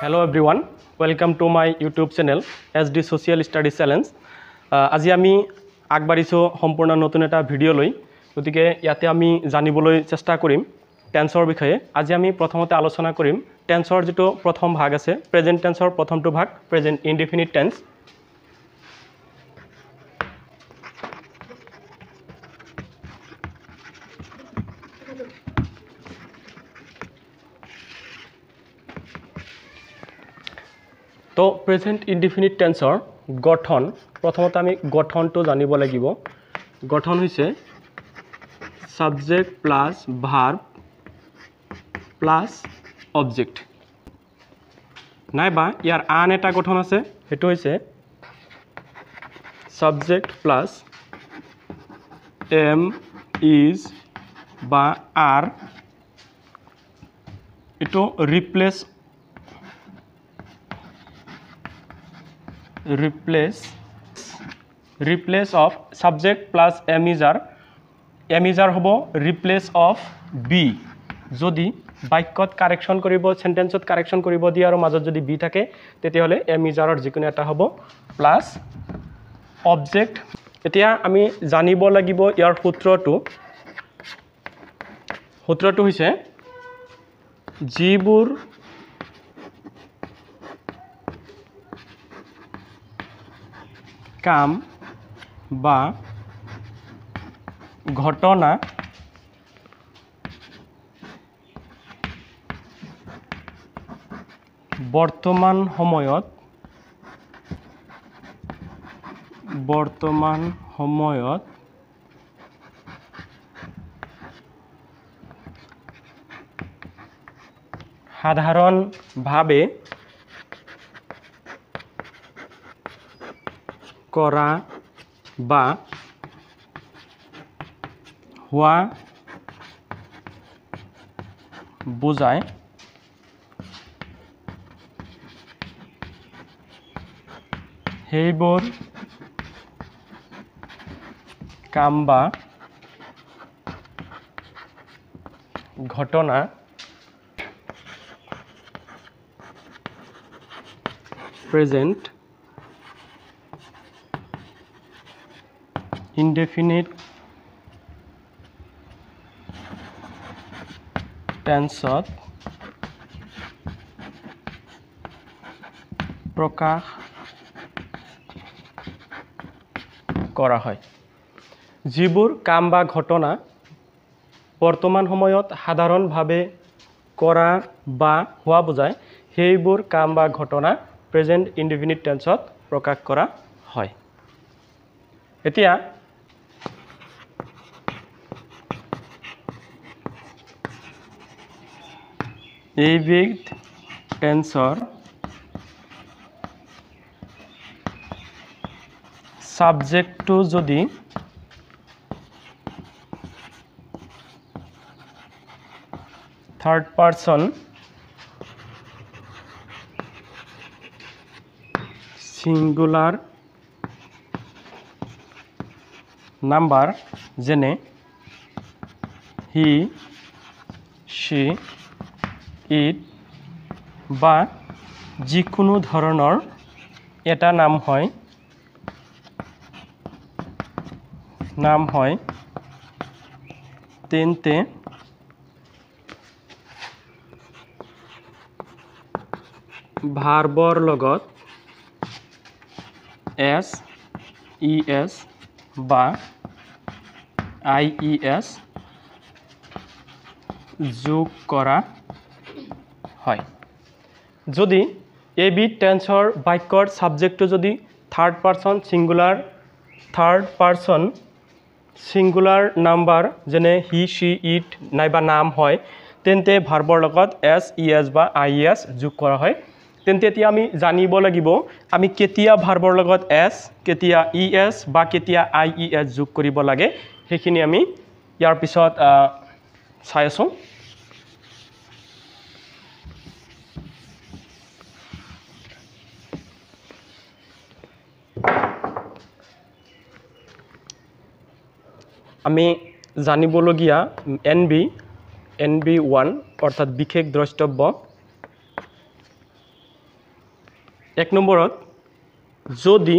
Hello everyone, welcome to my YouTube channel SD Social Studies Challenge. আজি আমি আগবাঢ়িছো সম্পূৰ্ণ নতুন এটা ভিডিও লৈ গতিকে ইয়াতে আমি জানিবলৈ চেষ্টা কৰিম টেন্সৰ বিষয়ে। আজি আমি প্ৰথমতে আলোচনা কৰিম টেন্সৰ যেটো প্ৰথম ভাগ আছে প্ৰেজেন্ট টেন্সৰ প্ৰথমটো ভাগ প্ৰেজেন্ট ইনডিফিনিট টেন্স। তো প্ৰেজেন্ট ইনডিফিনিট টেন্সৰ গঠন প্ৰথমতে আমি গঠনটো জানিব লাগিব। গঠন হৈছে subject plus verb plus object নাইবা ইয়াৰ আন এটা গঠন আছে হেতু হৈছে সাবজেক্ট প্লাস এম ইজ বা আর এটো replace of subject plus am is hobo replace of be jodi বাক্যত কারেকশন করিব সেন্টেন্সত কারেকশন করিব দি আৰু মাজত যদি বি থাকে তেতি হলে am is ৰ যিকোনো এটা হ'ব প্লাস অবজেক্ট। এতিয়া আমি জানিব লাগিব ইয়াৰ সূত্ৰটো হৈছে যিবোৰ কাম বা ঘটনা বৰ্তমান সময়ত সাধাৰণভাৱে কৰা বা হোৱা বুজায় সেইবোৰ কাম বা ঘটনা প্ৰেজেন্ট ইনডিফিনিট টেন্সত প্ৰকাশ কৰা হয়। যিবোৰ কাম বা ঘটনা বৰ্তমান সময়ত সাধাৰণভাৱে কৰা বা হোৱা বুজায় সেইবোৰ কাম বা ঘটনা প্ৰেজেন্ট ইনডিফিনিট টেন্সত প্ৰকাশ কৰা হয়। এতিয়া এইবিধ টেন্সৰ সাবজেক্টটো যদি থাৰ্ড পাৰসন সিঙ্গুলাৰ নাম্বাৰ যেনে হি সি ইট বা যিকোনো ধৰণৰ এটা নাম হয় তেন্তে ভাৰ্বৰ লগত এস ইএস বা আইইএস যোগ কৰা হয়। যদি এবিধ টেন্সৰ বাক্যৰ সাবজেক্টটো যদি থাৰ্ড পাৰসন সিঙ্গুলাৰ নাম্বাৰ যেনে হি সি ইট নাইবা নাম হয় তেন্তে ভাৰ্বৰ লগত এস ইএস বা আইইএস যোগ কৰা হয়। তেন্তে এতিয়া আমি জানিব লাগিব আমি কেতিয়া ভাৰ্বৰ লগত এস কেতিয়া ইএস বা কেতিয়া আইইএস যোগ কৰিব লাগে সেইখিনি আমি ইয়াৰ পিছত চাই আছো। আমি জানিবলগীয়া NB1 অৰ্থাৎ বিশেষ দ্ৰষ্টব্য 1 নম্বৰত যদি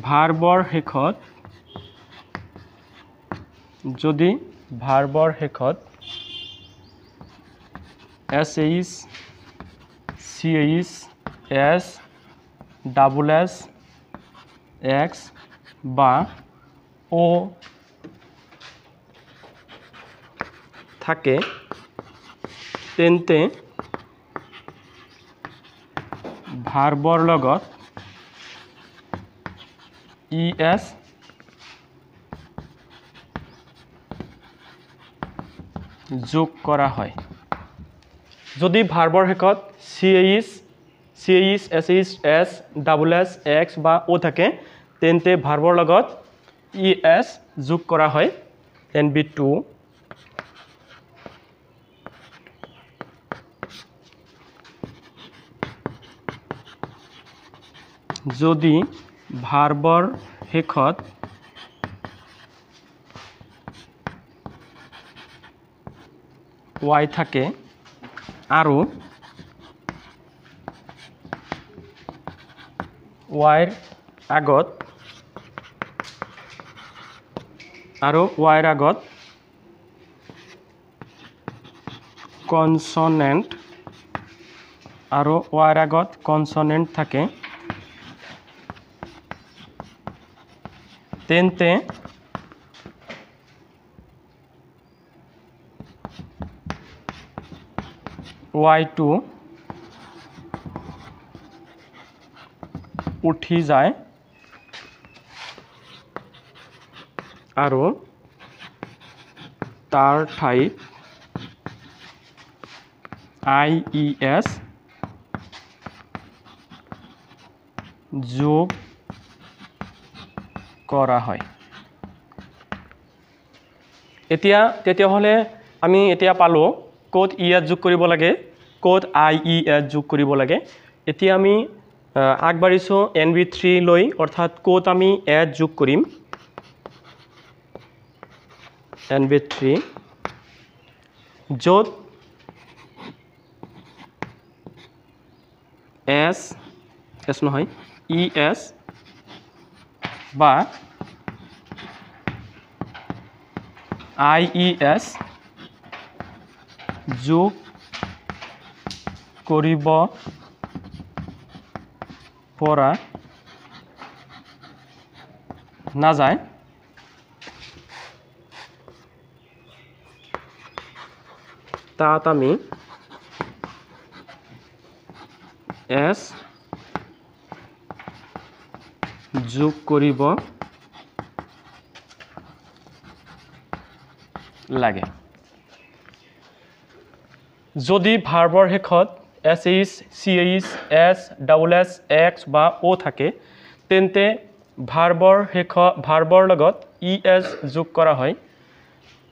ভাৰ্বৰ শেষত SH CH S double S X বা O থাকে তেন্তে ভাৰ্বৰ লগত ES যোগ কৰা হয় যদি ভাৰ্বৰ শেষত CH SH S double S X বা O থাকে তেন্তে ভাৰ্বৰ লগত ES যোগ কৰা হয় NB2 যদি ভাৰ্বৰ শেষত Y থাকে আৰু Y ৰ আগত কনসনেন্ট আৰু Y ৰ আগত কনসনেন্ট থাকে তেন্তে Y2 উঠি যায় আৰু তাৰ ঠাইত IES যোগ কৰা হয় তেতিয়াহ'লে আমি এতিয়া পালো ক'ত ES যোগ কৰিব লাগে ক'ত IES যোগ কৰিব লাগে এতিয়া আমি আগবাঢ়িছো NB3 লৈ অৰ্থাৎ ক'ত আমি S যোগ কৰিম NB3 য'ত S নহয় ES বা IES যোগ কৰিব পৰা নাযায় তাত আমি S যোগ কৰিব লাগে যদি ভাৰ্বৰ শেষত SH CH S double S X বা O থাকে তেন্তে ভাৰ্বৰ লগত ES যোগ কৰা হয়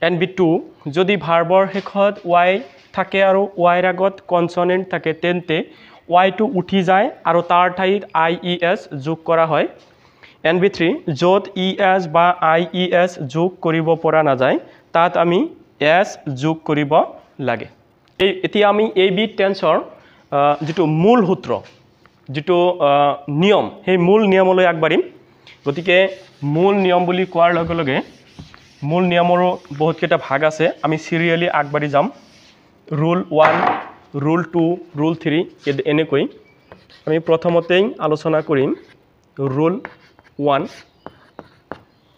NB2 যদি ভাৰ্বৰ শেষত Y থাকে আৰু Y ৰ আগত কনসনেন্ট থাকে তেন্তে Y2 উঠি যায় আৰু তাৰ ঠাইত IES যোগ কৰা হয় NB3 য'ত ES বা IES যোগ কৰিব পৰা নাযায় তাত আমি S যোগ কৰিব লাগে এতিয়া আমি AB টেন্সৰ যেটো মূল সূত্ৰ যেটো নিয়ম সেই মূল নিয়মলৈ আগবাঢ়িম গতিকে মূল নিয়ম বুলি কোৱাৰ লগে লগে মূল নিয়মৰো বহুত কেইটা ভাগ আছে আমি সিৰিয়ালি আগবাঢ়ি যাম ৰুল 1 ৰুল 2 ৰুল 3 এনেকৈ আমি প্ৰথমতেই আলোচনা কৰিম ৰুল 1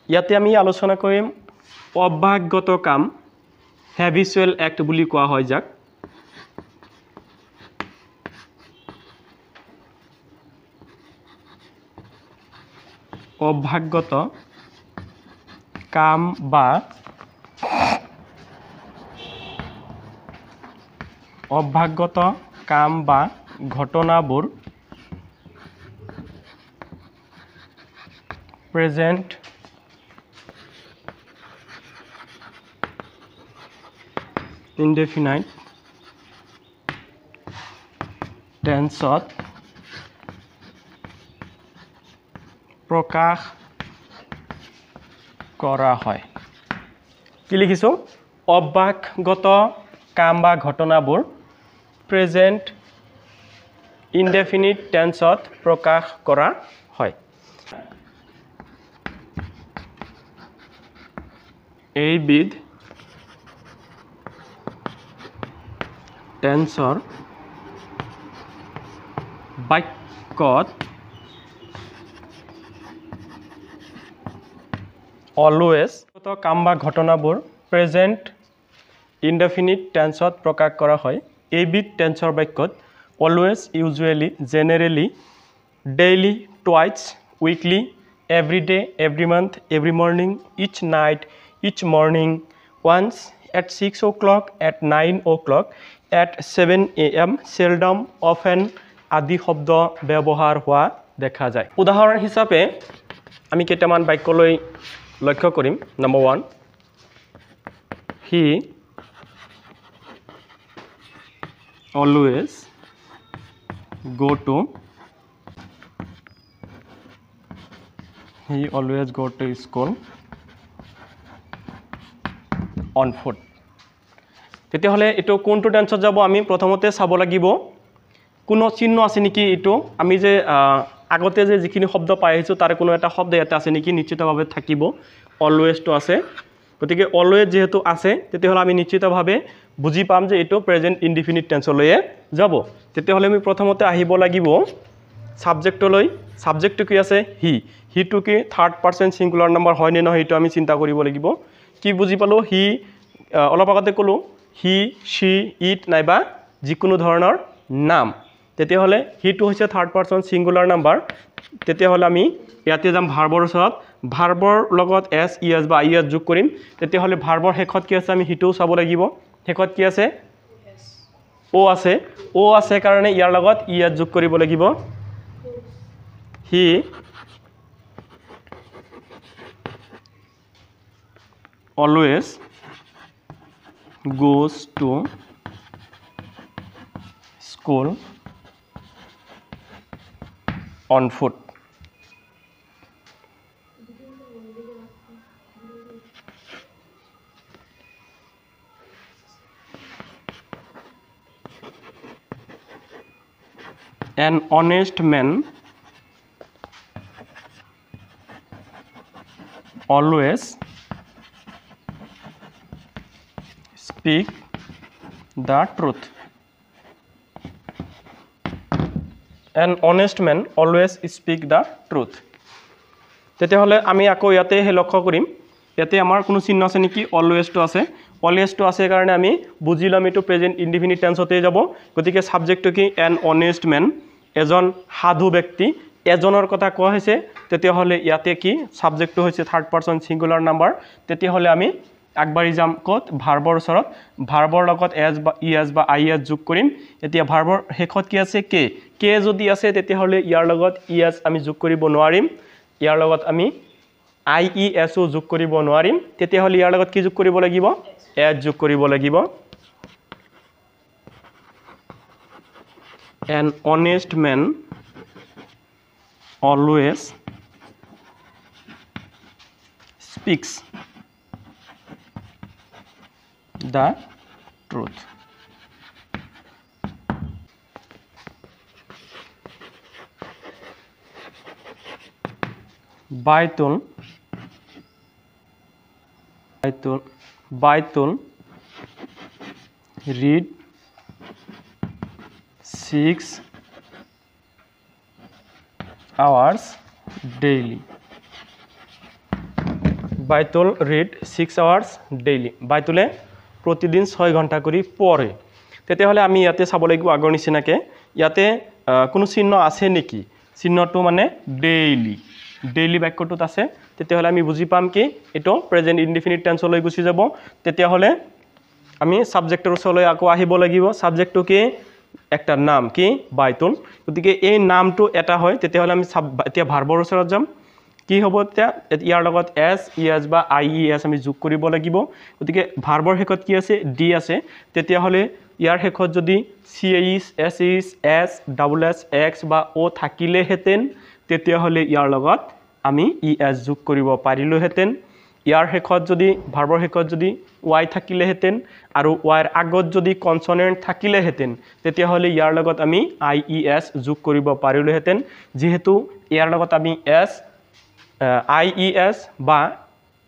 ইয়াতে আমি আলোচনা কৰিম অভ্যাসগত কাম হেবিচুৱেল এক্ট বুলি কোৱা হয় যাক অভ্যাসগত কাম বা ঘটনাবোৰ প্ৰেজেন্ট indefinite টেন্সত প্ৰকাশ কৰা হয় কি লিখিছো অভ্যাসগত কাম বা ঘটনাবোৰ প্ৰেজেন্ট ইনডেফিনিট টেন্সত প্ৰকাশ কৰা হয় এইবিধ টেন্সৰ বাক্যত অলৱেজ কাম বা ঘটনাবোৰ প্ৰেজেন্ট ইনডেফিনিট টেন্সত প্ৰকাশ কৰা হয় এইবিধ টেন্সৰ বাক্যত always usually generally daily twice weekly every day every month every morning each night each morning once at 6 o'clock at 9 o'clock at 7 AM seldom often আদি শব্দ ব্যৱহাৰ হোৱা দেখা যায় উদাহৰণ হিচাপে আমি কেইটামান বাক্যলৈ লক্ষ্য কৰিম number 1 he always go to school on foot তেতিয়াহলে এটো কোনটো টেন্সত যাব আমি প্ৰথমতে চাব লাগিব কোনো চিহ্ন আছে নেকি এটো আমি যে আগতে যে যিখিনি শব্দ পাই আহিছো তাৰে কোনো এটা শব্দ এটা আছে নেকি নিশ্চিতভাৱে থাকিব অলৱেজ তো আছে গতিকে অলৱেজ যেহেতু আছে তেতিয়াহলে আমি নিশ্চিতভাৱে বুজি পাম যে এটো প্ৰেজেন্ট ইনডিফিনিট টেন্সলৈ যাব তেতিয়াহলে আমি প্ৰথমতে আহিব লাগিব সাবজেক্টলৈ সাবজেক্ট কি আছে হি টু কি থাৰ্ড পাৰসন সিঙ্গুলাৰ নাম্বাৰ হয় নে নহয় এটো আমি চিন্তা কৰিব লাগিব কি বুজি পালো হি অলপ আগতে কলো হি শি ইট নাইবা যিকোনো ধৰণৰ নাম তেতিয়াহলে হি টু হৈছে থাৰ্ড পাৰসন সিঙ্গুলাৰ নাম্বাৰ তেতিয়াহলে আমি ইয়াতে যাম ভাৰ্বৰ ওচৰত ভাৰ্বৰ লগত এস ইএস বা আইএস যোগ কৰিম তেতিয়াহলে ভাৰ্বৰ শেষত কি আছে আমি হিটো চাব লাগিব শেষত কি আছে ও আছে কাৰণে ইয়াৰ লগত ইএস যোগ কৰিব লাগিব হি always goes to school on foot an honest man always speak the truth an honest man always speak the truth তেতিয়াহলে আমি আকৌ ইয়াতে হে লক্ষ্য কৰিম ইয়াতে আমাৰ কোনো চিহ্ন আছে নেকি অলৱেজ তো আছে কাৰণে আমি বুজিলাম এটো প্ৰেজেন্ট ইনডিফিনিট টেন্সতে যাব গতিকে সাবজেক্ট কি an honest man এজন সাধু ব্যক্তি এজনৰ কথা কোৱা হৈছে তেতিয়াহলে ইয়াতে কি সাবজেক্ট হৈছে থাৰ্ড পাৰসন সিঙ্গুলাৰ নাম্বাৰ তেতিয়াহলে আমি আগবাঢ়ি যাম কত ভাৰ্বৰ ওচৰত ভাৰ্বৰ লগত এস বা ইএস বা আইএস যোগ কৰিম এতিয়া ভাৰ্বৰ শেষত কি আছে কে যদি আছে তেতিয়াহলে ইয়াৰ লগত ইএস আমি যোগ কৰিব নোৱাৰিম ইয়াৰ লগত আমি আইইএস ও যোগ কৰিব নোৱাৰিম তেতিয়াহলে ইয়াৰ লগত কি যোগ কৰিব লাগিব এস যোগ কৰিব লাগিব an honest man always speaks the truth Baitul read 6 hours daily Baitul read 6 hours daily Baitule প্ৰতিদিন 6 ঘন্টা কৰি পঢ়ে তেতিয়াহলে আমি ইয়াতে চাব লাগিব আগৰ নিচিনাকে ইয়াতে কোনো চিহ্ন আছে নেকি চিহ্নটো মানে ডেইলি বাক্যটোত আছে তেতিয়াহলে আমি বুজি পাম কি এটো প্ৰেজেন্ট ইনডিফিনিট টেন্সলৈ গুছি যাব তেতিয়াহলে আমি সাবজেক্টৰ ওচৰলৈ আকৌ আহিব লাগিব সাবজেক্টটো কি একটা নাম কি বাইতুল গতিকে এই নামটো এটা হয় তেতিয়াহলে আমি এতিয়া ভাৰ্বৰ ওচৰত যাম কি হ'ব এতিয়া ইয়াৰ লগত এস ইএস বা আইইএস আমি যোগ কৰিব লাগিব গতিকে ভাৰ্বৰ শেষত কি আছে ডি আছে তেতিয়াহলে ইয়াৰ শেষত যদি সিএইচ এসইচ এস ডাবল এস এক্স বা ও থাকিলে হেতেন তেতিয়াহলে ইয়াৰ লগত আমি ইএস যোগ কৰিব পাৰিলো হেতেন ইয়াৰ শেষত যদি ভাৰ্বৰ শেষত যদি y থাকিলেহেঁতেন আৰু yৰ আগত যদি কনসনেন্ট থাকিলেহেঁতেন তেতিয়াহ'লে ইয়াৰ লগত আমি ies যোগ কৰিব পাৰিলোহেঁতেন যেহেতু ইয়াৰ লগত আমি ies বা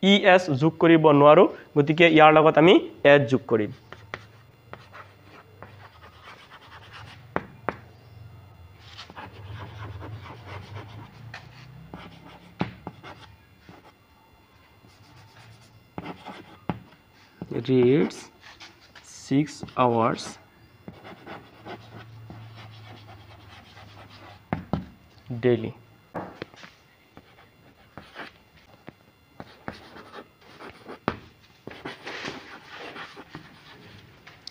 es যোগ কৰিব নোৱাৰো গতিকে ইয়াৰ লগত আমি s যোগ কৰিম reads 6 hours daily.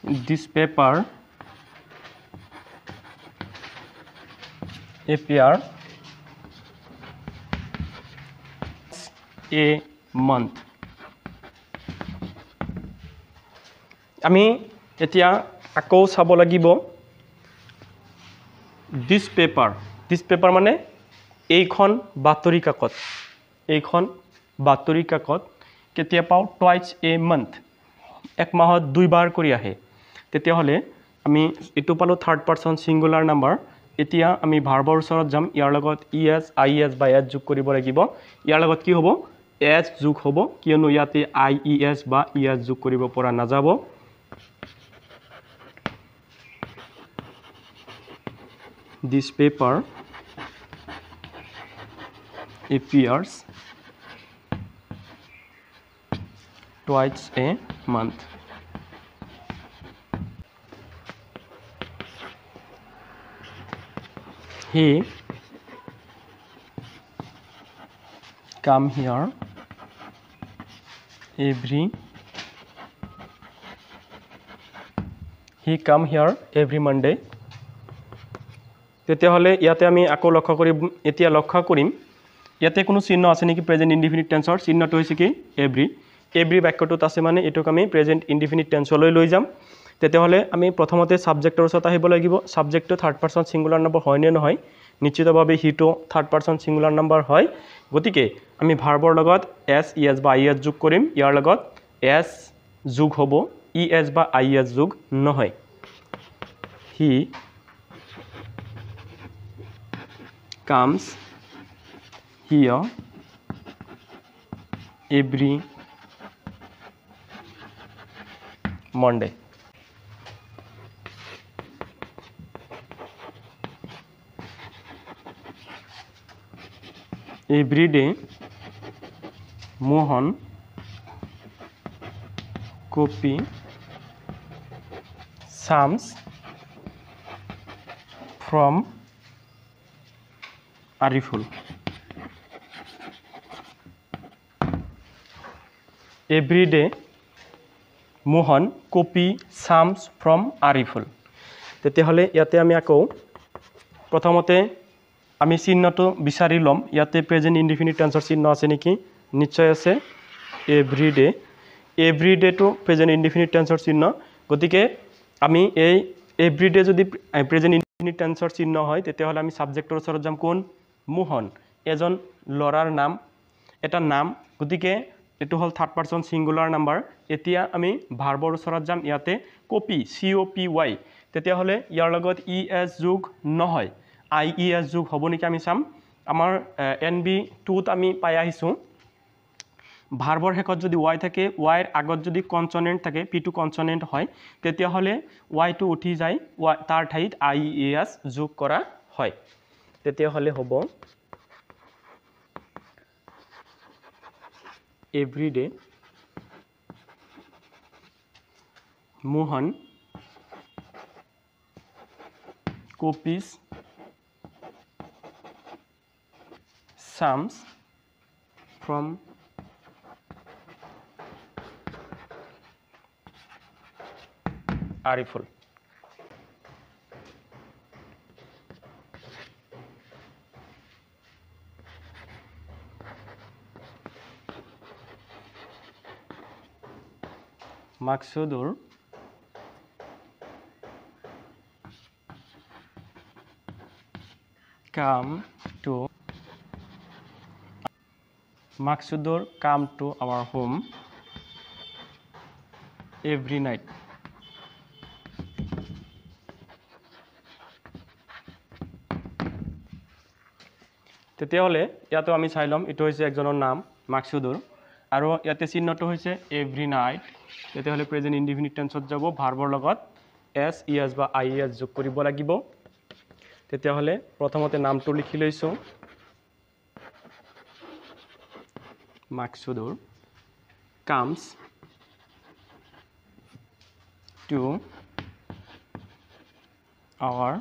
This paper appear a month. আমি এতিয়া আকৌ চাব লাগিব this paper মানে এইখন বাতৰি কাকত কেতিয়া পাও twice a month এক মাহত দুইবাৰ কৰি আহে তেতিয়াহলে আমি এটো পালো থাৰ্ড পাৰসন সিঙ্গুলাৰ নাম্বাৰ এতিয়া আমি ভাৰ্বৰ ওচৰত যাম ইয়াৰ লগত es ies বা s যোগ কৰিব লাগিব ইয়াৰ লগত কি হ'ব s যোগ হ'ব কিয়নো ইয়াতে ies বা es যোগ কৰিব পৰা নাযাব This paper appears twice a month. He come here every Monday. তেতিয়াহলে ইয়াতে আমি আকৌ লক্ষ্য কৰিম ইয়াতে কোনো চিহ্ন আছে নেকি প্ৰেজেন্ট ইনডিফিনিট টেন্সৰ চিহ্নটো হৈছে কি এভৰি বাক্যটোত আছে মানে এটোক আমি প্ৰেজেন্ট ইনডিফিনিট টেন্সলৈ লৈ যাম তেতিয়াহলে আমি প্ৰথমতে সাবজেক্টৰ ওচৰত আহিব লাগিব সাবজেক্টটো থাৰ্ড পাৰসন সিঙ্গুলাৰ নাম্বাৰ হয় নে নহয় নিশ্চিতভাৱে হিটো থাৰ্ড পাৰসন সিঙ্গুলাৰ নাম্বাৰ হয় গতিকে আমি ভাৰ্বৰ লগত s es বা is যোগ কৰিম ইয়াৰ লগত s যোগ হ'ব es বা is যোগ নহয় he comes here every Monday. Every day Mohan copy sums from Ariful. Every day Mohan copy sums from Ariful. তেতিয়াহলে ইয়াতে আমি আকৌ প্ৰথমতে আমি চিহ্নটো বিচাৰি লম ইয়াতে প্ৰেজেন্ট ইনডিফিনিট টেন্সৰ চিহ্ন আছে নেকি নিশ্চয় আছে every day to present indefinite টেন্সৰ চিহ্ন গতিকে আমি এই এভৰি ডে যদি প্ৰেজেন্ট ইনডিফিনিট টেন্সৰ চিহ্ন হয় তেতিয়াহলে আমি সাবজেক্টৰ ওচৰত যাম কোন মোহন এজন লৰাৰ নাম এটা নাম গতিকে এটো হল থাৰ্ড পাৰসন সিঙ্গুলাৰ নাম্বাৰ এতিয়া আমি ভাৰ্বৰ ওচৰত যাম ইয়াতে কপি COPY তেতিয়াহলে ইয়াৰ লগত es যোগ নহয় ies যোগ হ'ব নেকি আমি চাম আমাৰ NB 2 ত আমি পাই আহিছো ভাৰ্বৰ শেষত যদি y থাকে y ৰ আগত যদি কনসনেন্ট থাকে p2 কনসনেন্ট হয় তেতিয়াহলে y টো উঠি যায় তাৰ ঠাইত ies যোগ কৰা হয় তেতিয়াহলে হ'ব every day Mohan copies sums from Ariful. Maksudur come to Maksudur come to our home every night. তেতিয়াহ'লে ইয়াতো আমি চাই ল'ম এইটো হৈছে একজনৰ নাম মাকসুদুৰ আৰু ইয়াতে চিহ্নটো হৈছে এভৰি নাইট তেতিয়াহ'লে প্ৰেজেন্ট ইনডিফিনিট টেন্সত যাব ভাৰ্বৰ লগত এছ ই এছ বা আই এছ যোগ কৰিব লাগিব তেতিয়াহ'লে প্ৰথমতে নামটো লিখি লৈছোঁ মাকসুদুৰ comes to our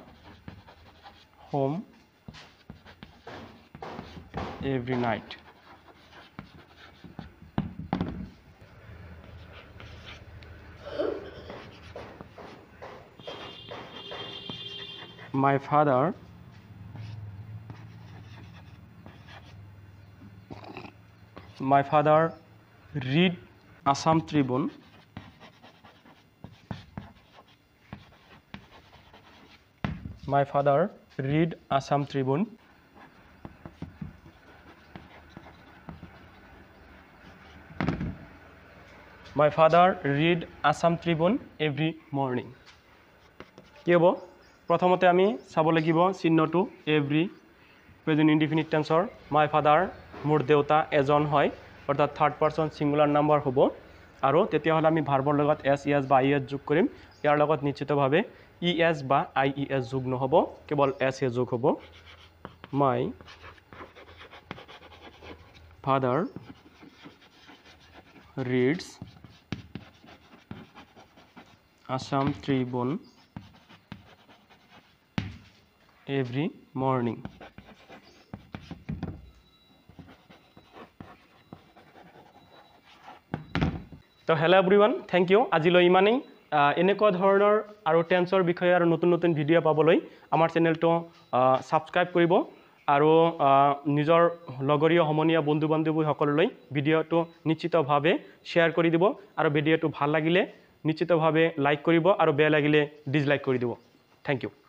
home every night. My father read Assam Tribune My father read Assam Tribune My father read Assam Tribune every morning. কি হ'ব প্ৰথমতে আমি চাব লাগিব চিহ্নটো এভৰি প্ৰেজেন্ট ইনডিফিনিট টেন্সৰ মাই ফাদাৰ মোৰ দেউতা এজন হয় অৰ্থাৎ থাৰ্ড পাৰসন সিঙ্গুলাৰ নাম্বাৰ হ'ব আৰু তেতিয়াহ'লে আমি ভাৰ্বৰ লগত এছ ই এছ বা আই এছ যোগ কৰিম ইয়াৰ লগত নিশ্চিতভাৱে ই এছ বা আই ই এছ যোগ নহ'ব কেৱল এছ এ যোগ হ'ব my father reads Assam Tribune every morning. তো hello everyone, thank you. আজিলৈ ইমানেই এনেকুৱা ধৰণৰ আৰু টেন্সৰ বিষয়ে আৰু নতুন নতুন ভিডিঅ' পাবলৈ আমাৰ চেনেলটো সাবস্ক্ৰাইব কৰিব আৰু নিজৰ লগৰীয় সমনীয়া বন্ধু বান্ধৱীসকললৈ ভিডিঅ'টো নিশ্চিতভাৱে শ্বেয়াৰ কৰি দিব আৰু ভিডিঅ'টো ভাল লাগিলে নিশ্চিতভাৱে লাইক কৰিব আৰু বেয়া লাগিলে ডিসলাইক কৰি দিব থ্যাংক ইউ